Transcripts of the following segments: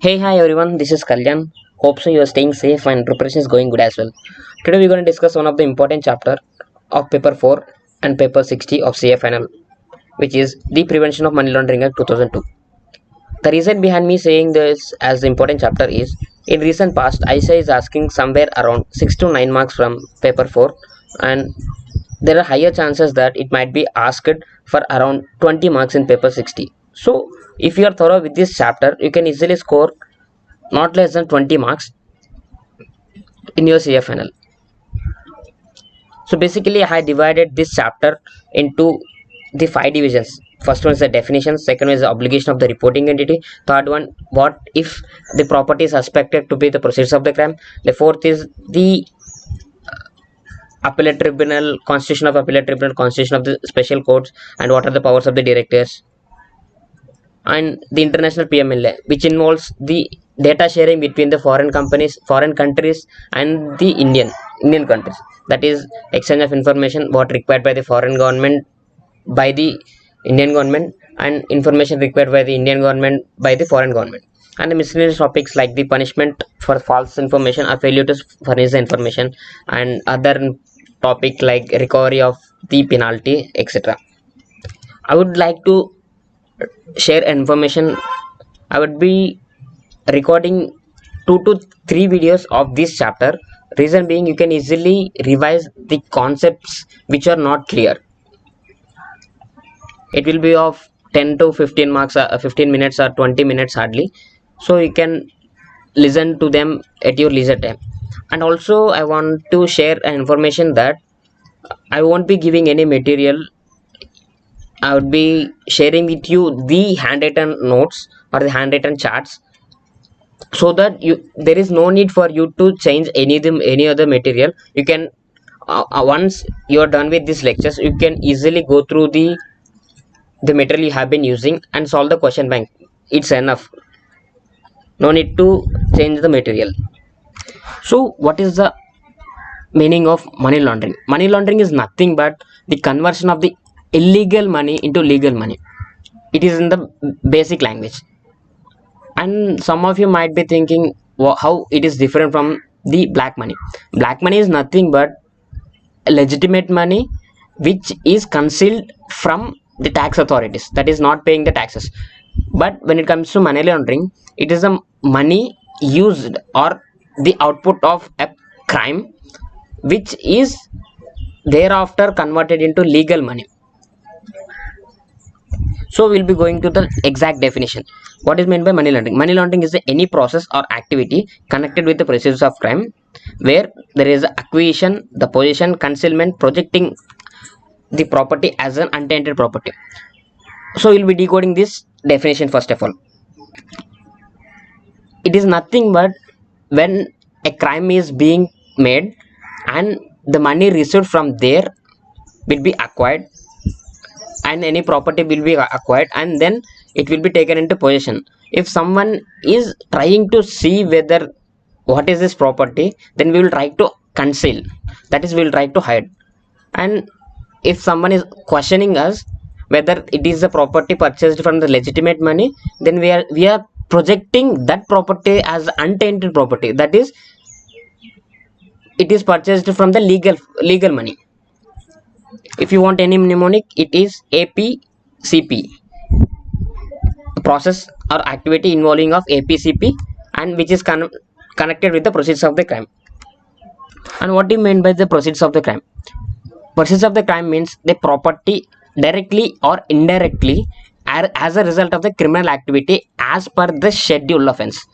Hi everyone, this is Kalyan. Hope so you are staying safe and preparation is going good as well. Today we're going to discuss one of the important chapter of paper 4 and paper 60 of CA final, which is the Prevention of Money Laundering Act 2002. The reason behind me saying this as the important chapter is in recent past ICA is asking somewhere around 6 to 9 marks from paper 4, and there are higher chances that it might be asked for around 20 marks in paper 60. So if you are thorough with this chapter, you can easily score not less than 20 marks in your CFNL. So basically I divided this chapter into the 5 divisions. First one is the definition, second one is the obligation of the reporting entity, third one what if the property is suspected to be the proceeds of the crime, the fourth is the appellate tribunal, constitution of appellate tribunal, constitution of the special courts, and what are the powers of the directors, and the international PMLA, which involves the data sharing between the foreign companies, foreign countries, and the Indian countries. That is exchange of information what required by the foreign government by the Indian government, and information required by the Indian government by the foreign government. And the miscellaneous topics like the punishment for false information or failure to furnish the information, and other topic like recovery of the penalty, etc. I would like to share information. I would be recording 2 to 3 videos of this chapter. Reason being, you can easily revise the concepts which are not clear. It will be of 10 to 15 marks, 15 minutes or 20 minutes hardly. So you can listen to them at your leisure time. And also I want to share an information that I won't be giving any material. I would be sharing with you the handwritten notes or the handwritten charts, so that there is no need for you to change any other material. You can once you are done with these lectures, you can easily go through the material you have been using and solve the question bank. It's enough. No need to change the material. So what is the meaning of money laundering? Money laundering is nothing but the conversion of the illegal money into legal money. It is in the basic language. And some of you might be thinking how it is different from the black money. Black money is nothing but legitimate money which is concealed from the tax authorities, that is not paying the taxes. But when it comes to money laundering, it is the money used or the output of a crime which is thereafter converted into legal money. So we'll be going to the exact definition. What is meant by money laundering? Money laundering is any process or activity connected with the process of crime where there is acquisition, the possession, concealment, projecting the property as an untainted property. So we'll be decoding this definition first of all. It is nothing but when a crime is being made and the money received from there will be acquired, and any property will be acquired, and then it will be taken into possession. If someone is trying to see whether what is this property, then we will try to conceal, that is we will try to hide. And if someone is questioning us whether it is the property purchased from the legitimate money, then we are projecting that property as untainted property, that is it is purchased from the legal money. If you want any mnemonic, it is APCP, process or activity involving of APCP, and which is connected with the proceeds of the crime. And what do you mean by the proceeds of the crime? Proceeds of the crime means the property directly or indirectly as a result of the criminal activity as per the schedule offense.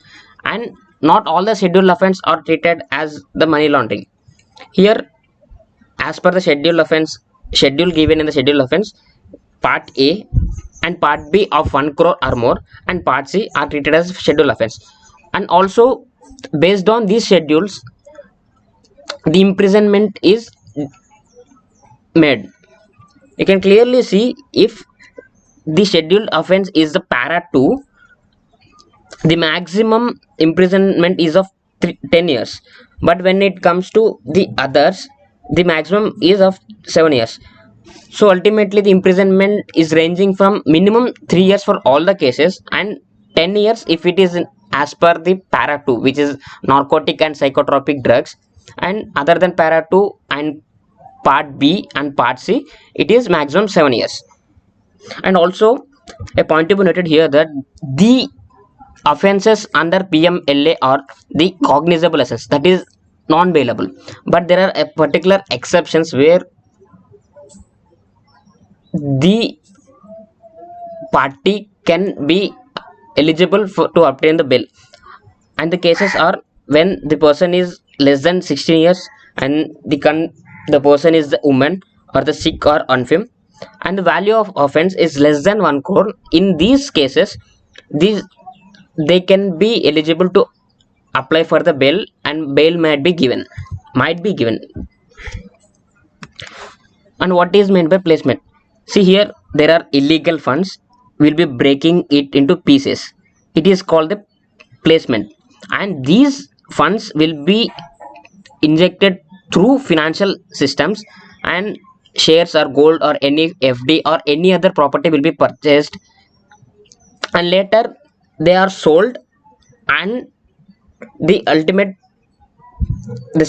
And not all the schedule offense are treated as the money laundering. Here, as per the schedule given in the schedule offense, part A and part B of 1 crore or more, and part C are treated as schedule offense. And also based on these schedules, the imprisonment is made. You can clearly see if the scheduled offense is the para 2, the maximum imprisonment is of 10 years, but when it comes to the others, the maximum is of 7 years. So ultimately the imprisonment is ranging from minimum 3 years for all the cases and 10 years if it is as per the para 2, which is narcotic and psychotropic drugs, and other than para 2 and part B and part C, it is maximum 7 years. And also a point to be noted here that the offenses under PMLA are the cognizable offense, that is non-bailable, but there are a particular exceptions where the party can be eligible to obtain the bail, and the cases are when the person is less than 16 years and the person is the woman or the sick or infirm, and the value of offense is less than 1 crore. In these cases, these they can be eligible to apply for the bail, and bail might be given. And what is meant by placement? See here, there are illegal funds, will be breaking it into pieces, it is called the placement, and these funds will be injected through financial systems, and shares or gold or any FD or any other property will be purchased, and later they are sold, and the ultimate the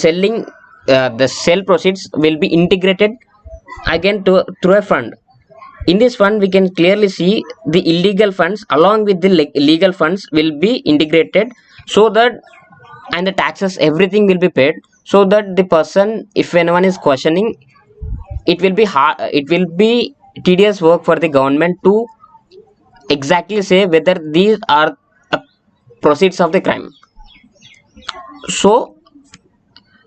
sale proceeds will be integrated again through a fund. In this fund, we can clearly see the illegal funds along with the legal funds will be integrated, so that, and the taxes, everything will be paid, so that the person, if anyone is questioning, it will be hard, it will be tedious work for the government to exactly say whether these are proceeds of the crime. So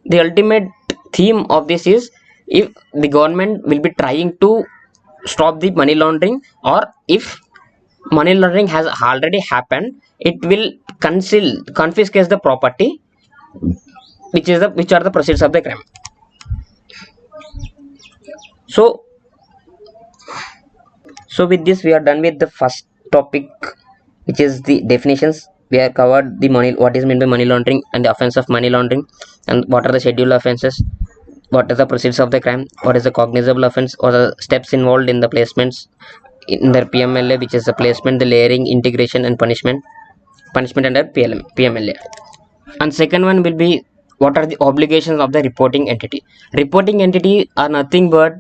the ultimate theme of this is, if the government will be trying to stop the money laundering, or if money laundering has already happened, it will confiscate the property which are the proceeds of the crime. So with this we are done with the first topic, which is the definitions. We have covered the what is meant by money laundering and the offense of money laundering, and what are the scheduled offenses, what are the proceeds of the crime, what is the cognizable offense, or the steps involved in the placements in the PMLA, which is the placement, the layering, integration, and punishment under PMLA. And second one will be, what are the obligations of the reporting entity. Reporting entity are nothing but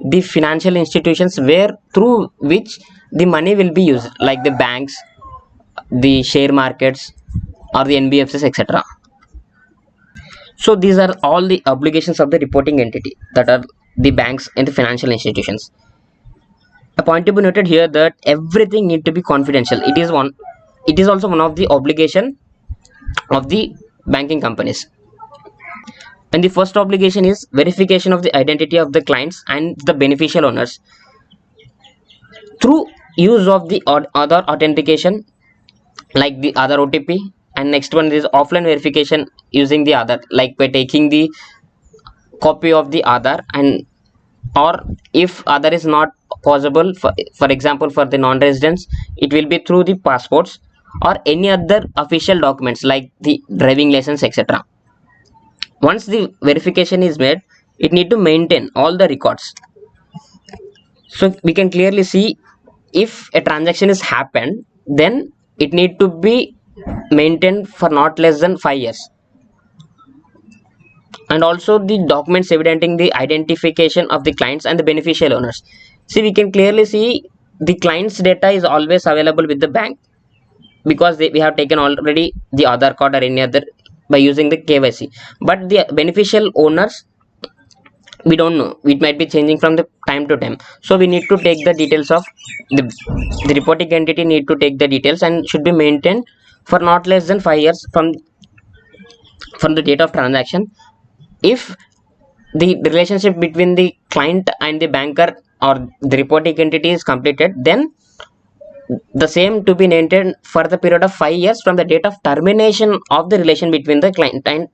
the financial institutions where through which the money will be used, like the banks, the share markets, or the NBFCs, etc. So these are all the obligations of the reporting entity, that are the banks and the financial institutions. A point to be noted here that everything need to be confidential. It is also one of the obligation of the banking companies. And the first obligation is verification of the identity of the clients and the beneficial owners through use of the other authentication, like the other OTP. And next one is offline verification using the other, like by taking the copy of the Aadhaar, and or if Aadhaar is not possible, for example for the non-residents, it will be through the passports or any other official documents like the driving license, etc. Once the verification is made, it need to maintain all the records. So we can clearly see, if a transaction is happened, then it need to be maintained for not less than 5 years. And also the documents evidencing the identification of the clients and the beneficial owners. See, we can clearly see the client's data is always available with the bank, because we have taken already the Aadhaar card or any other by using the KYC. But the beneficial owners, we don't know, it might be changing from the time to time. So we need to take the details of the reporting entity, need to take the details, and should be maintained for not less than 5 years from the date of transaction. If the relationship between the client and the banker or the reporting entity is completed, then the same to be maintained for the period of 5 years from the date of termination of the relation between the client and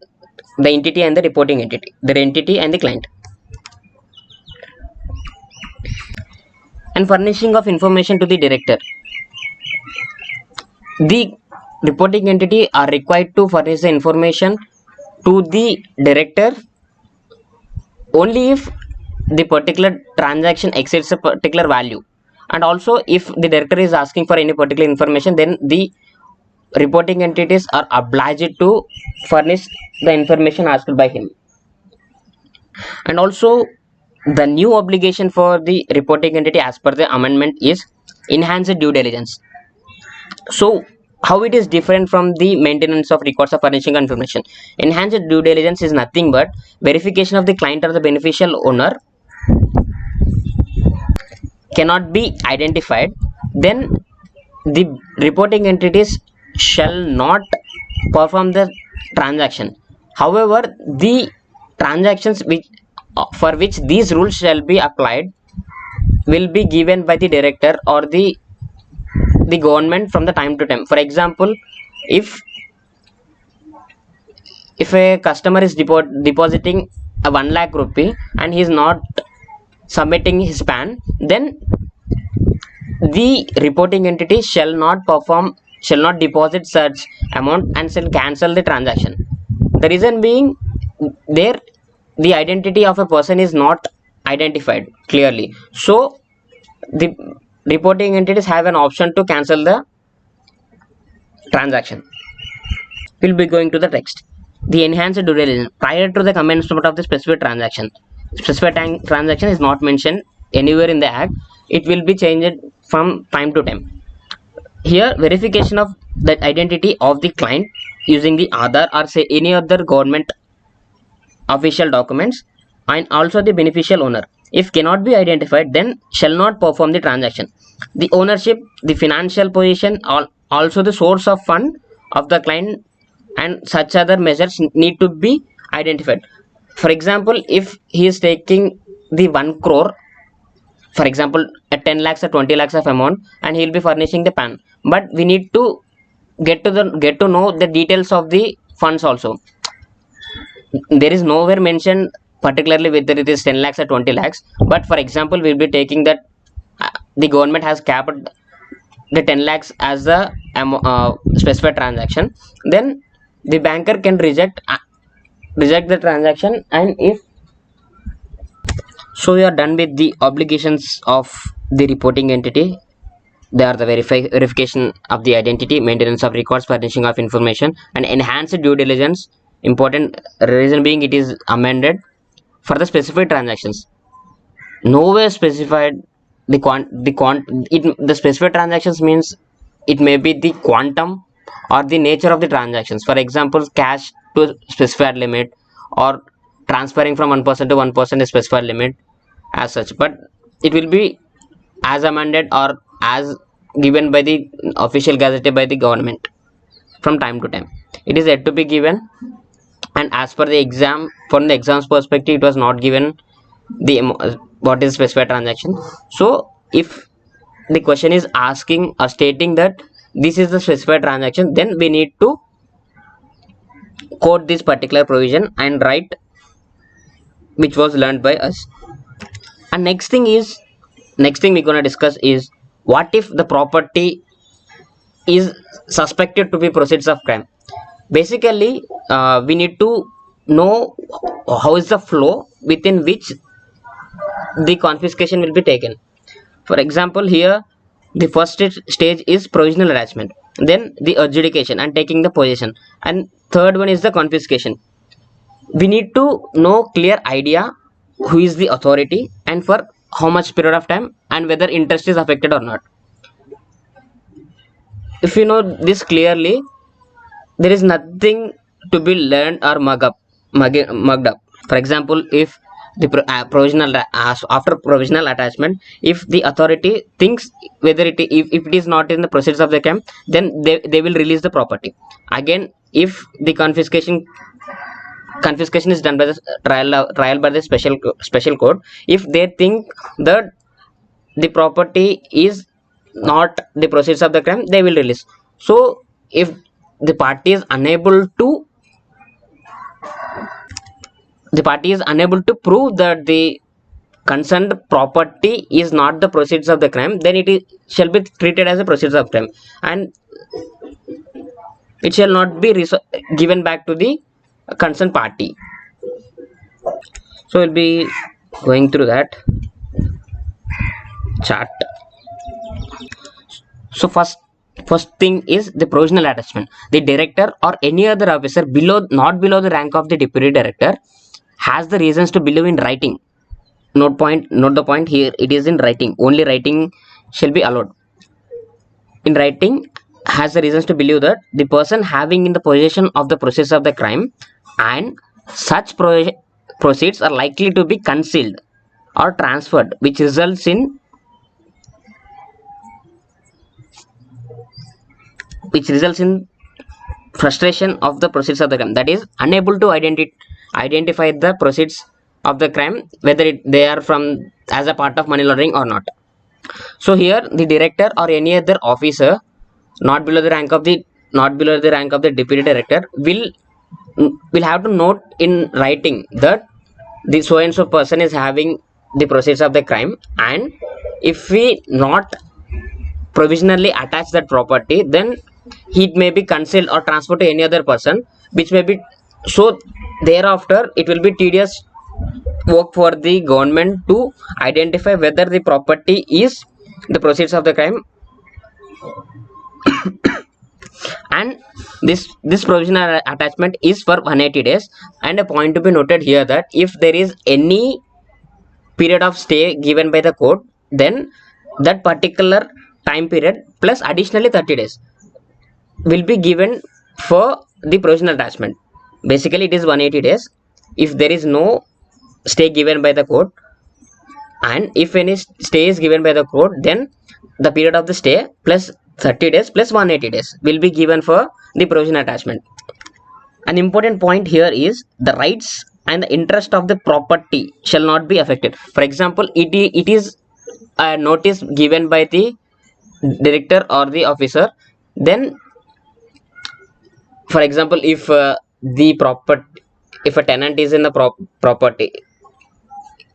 the entity and the reporting entity, the entity and the client. And furnishing of information to the director. The reporting entity are required to furnish the information to the director only if the particular transaction exceeds a particular value, and also if the director is asking for any particular information, then the reporting entities are obliged to furnish the information asked by him. And also, the new obligation for the reporting entity as per the amendment is enhanced due diligence. So how it is different from the maintenance of records of furnishing information? Enhanced due diligence is nothing but verification of the client or the beneficial owner cannot be identified, then the reporting entities shall not perform the transaction. However, the transactions which for which these rules shall be applied will be given by the director or the government from the time to time. For example, if a customer is depositing a 1 lakh rupee and he is not submitting his PAN, then the reporting entity shall not deposit such amount and shall cancel the transaction. The reason being, there the identity of a person is not identified clearly, so the reporting entities have an option to cancel the transaction. We'll be going to the text. The enhanced due diligence prior to the commencement of the specific transaction. Specific transaction is not mentioned anywhere in the act. It will be changed from time to time. Here, verification of the identity of the client using the Aadhaar or say any other government official documents, and also the beneficial owner. If cannot be identified, then shall not perform the transaction. The ownership, the financial position, also the source of fund of the client and such other measures need to be identified. For example, if he is taking the 1 crore, for example at 10 lakhs or 20 lakhs of amount, and he will be furnishing the PAN, but we need to get to know the details of the funds also. There is nowhere mentioned particularly whether it is 10 lakhs or 20 lakhs, but for example we will be taking that the government has capped the 10 lakhs as the specified transaction, then the banker can reject the transaction. And if so, we are done with the obligations of the reporting entity. They are the verification of the identity, maintenance of records, furnishing of information, and enhanced due diligence. Important reason being, it is amended for the specific transactions. Nowhere specified the specific transactions means it may be the quantum or the nature of the transactions. For example, cash to specified limit, or transferring from one person to one person is specified limit as such, but it will be as amended or as given by the official gazette by the government from time to time. It is yet to be given, and as per the exam, from the exam's perspective, it was not given the what is specified transaction. So if the question is asking or stating that this is the specified transaction, then we need to quote this particular provision and write which was learned by us. And next thing we're gonna discuss is, what if the property is suspected to be proceeds of crime? Basically, we need to know how is the flow within which the confiscation will be taken. For example, here the first stage is provisional attachment, then the adjudication and taking the possession, and third one is the confiscation. We need to know clear idea who is the authority and for how much period of time, and whether interest is affected or not. If you know this clearly, there is nothing to be learned or mugged up. For example, if the provisional after provisional attachment, if the authority thinks whether if it is not in the proceeds of the crime, then they will release the property. Again, if the confiscation is done by the trial by the special court, if they think that the property is not the proceeds of the crime, they will release. So if the party is unable to prove that the concerned property is not the proceeds of the crime, then shall be treated as a proceeds of crime, and it shall not be given back to the concerned party. So we'll be going through that chart. So first First thing is the provisional attachment. The director or any other officer not below the rank of the deputy director has the reasons to believe in writing. Note the point here. It is in writing. Only writing shall be allowed. In writing, has the reasons to believe that the person having in the possession of the process of the crime and such proceeds are likely to be concealed or transferred, which results in frustration of the proceeds of the crime, that is unable to identify the proceeds of the crime, whether they are from as a part of money laundering or not. So here the director or any other officer not below the rank of the deputy director will have to note in writing that the so and so person is having the proceeds of the crime, and if we not provisionally attach that property, then it may be concealed or transferred to any other person, which may be so thereafter it will be tedious work for the government to identify whether the property is the proceeds of the crime. And this provisional attachment is for 180 days. And a point to be noted here that if there is any period of stay given by the court, then that particular time period plus additionally 30 days will be given for the provisional attachment. Basically it is 180 days if there is no stay given by the court, and if any stay is given by the court, then the period of the stay plus 30 days plus 180 days will be given for the provisional attachment. An important point here is the rights and the interest of the property shall not be affected. For example, it is a notice given by the director or the officer, then for example if if a tenant is in the property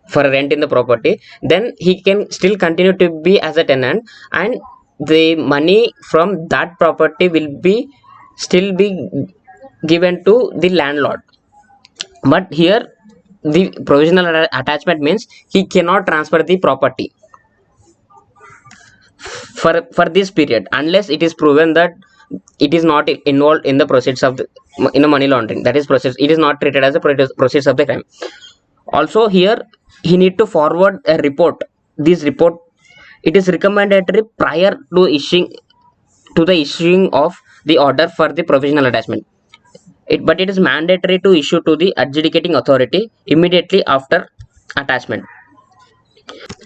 for a rent in the property, then he can still continue to be as a tenant, and the money from that property will be still be given to the landlord. But here the provisional attachment means he cannot transfer the property for this period unless it is proven that it is not involved in the proceeds of the money laundering, that is process, it is not treated as a proceeds of the crime. Also here he need to forward a report. This report, it is recommended prior to the issuing of the order for the provisional attachment, but it is mandatory to issue to the adjudicating authority immediately after attachment.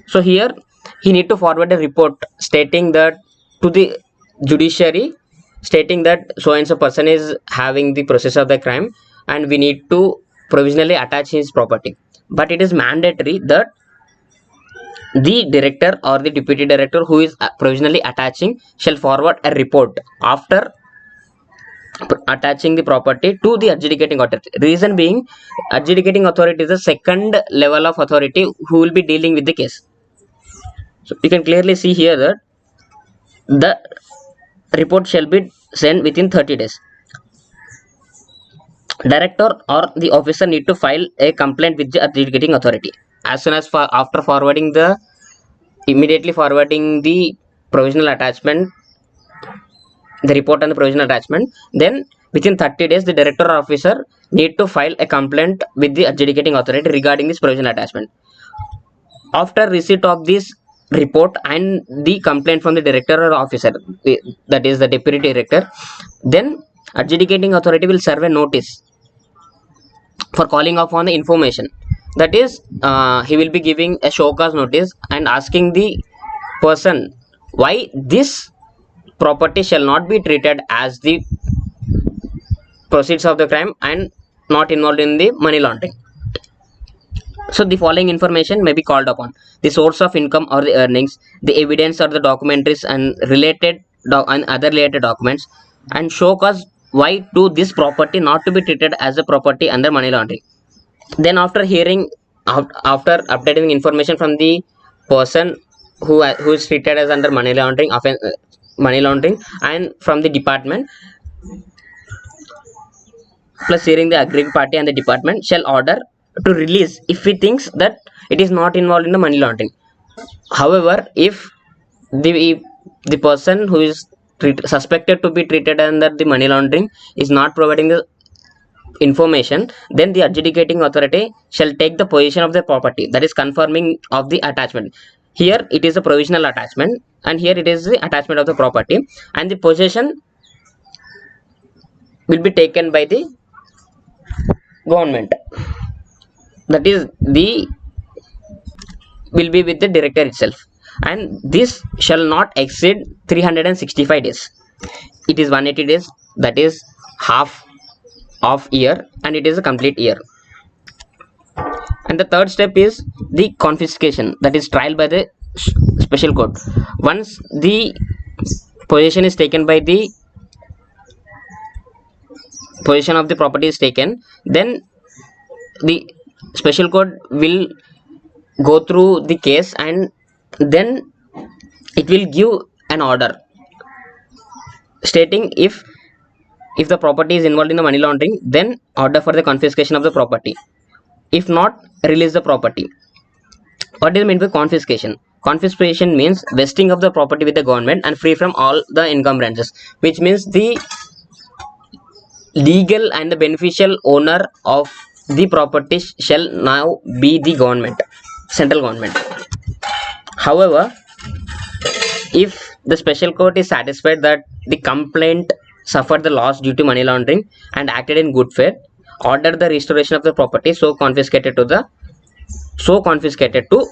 So here he need to forward a report stating that to the judiciary, stating that so and so person is having the process of the crime and we need to provisionally attach his property. But it is mandatory that the director or the deputy director who is provisionally attaching shall forward a report after attaching the property to the adjudicating authority. Reason being, adjudicating authority is the second level of authority who will be dealing with the case. So you can clearly see here that the report shall be sent within 30 days. Director or the officer need to file a complaint with the adjudicating authority as soon as after immediately forwarding the provisional attachment, the report on the provisional attachment. Then within 30 days the director or officer need to file a complaint with the adjudicating authority regarding this provisional attachment. After receipt of this report and the complaint from the director or officer, that is the deputy director, then adjudicating authority will serve a notice for calling upon the information, that is he will be giving a show cause notice and asking the person why this property shall not be treated as the proceeds of the crime and not involved in the money laundering. So the following information may be called upon: the source of income or the earnings, the evidence or the documentaries and other related documents, and show cause why to this property not to be treated as a property under money laundering. Then after updating information from the person who is treated as under money laundering and from the department, plus hearing the aggrieved party and the department shall order to release if he thinks that it is not involved in the money laundering. However, if the person who is suspected to be treated under the money laundering is not providing the information, then the adjudicating authority shall take the possession of the property, that is confirming of the attachment. Here it is a provisional attachment and here it is the attachment of the property, and the possession will be taken by the government, that is the will be with the director itself, and this shall not exceed 365 days. It is 180 days, that is half of year, and it is a complete year. And the third step is the confiscation, that is trial by the special court. Once the possession is taken by the possession of the property is taken, then the special court will go through the case and then it will give an order stating if the property is involved in the money laundering, then order for the confiscation of the property. If not, release the property. What do you mean by confiscation? Confiscation means vesting of the property with the government and free from all the encumbrances, which means the legal and the beneficial owner of the property shall now be the government, central government. However, if the special court is satisfied that the complaint suffered the loss due to money laundering and acted in good faith, order the restoration of the property so confiscated to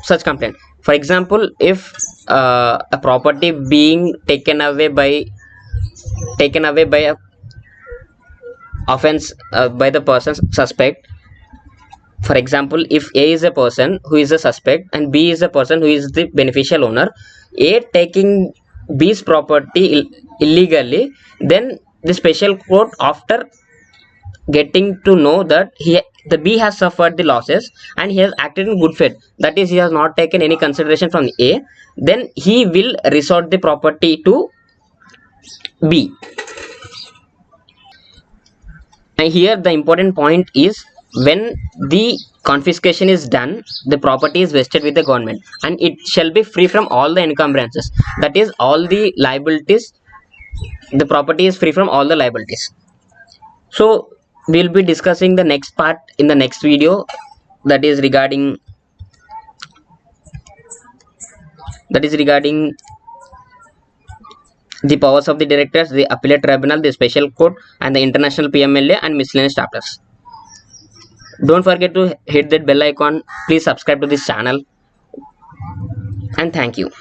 such complaint. For example, if a property being taken away by a offense by the person suspect. For example, if A is a person who is a suspect and B is a person who is the beneficial owner, A taking B's property illegally, then the special court, after getting to know that the B has suffered the losses and he has acted in good faith, that is, he has not taken any consideration from A, then he will resort the property to B. And here the important point is, when the confiscation is done, the property is vested with the government and it shall be free from all the encumbrances, that is all the liabilities. The property is free from all the liabilities. So we'll be discussing the next part in the next video, that is regarding the powers of the directors, the appellate tribunal, the special court, and the international PMLA and miscellaneous chapters. Don't forget to hit that bell icon. Please subscribe to this channel, and thank you.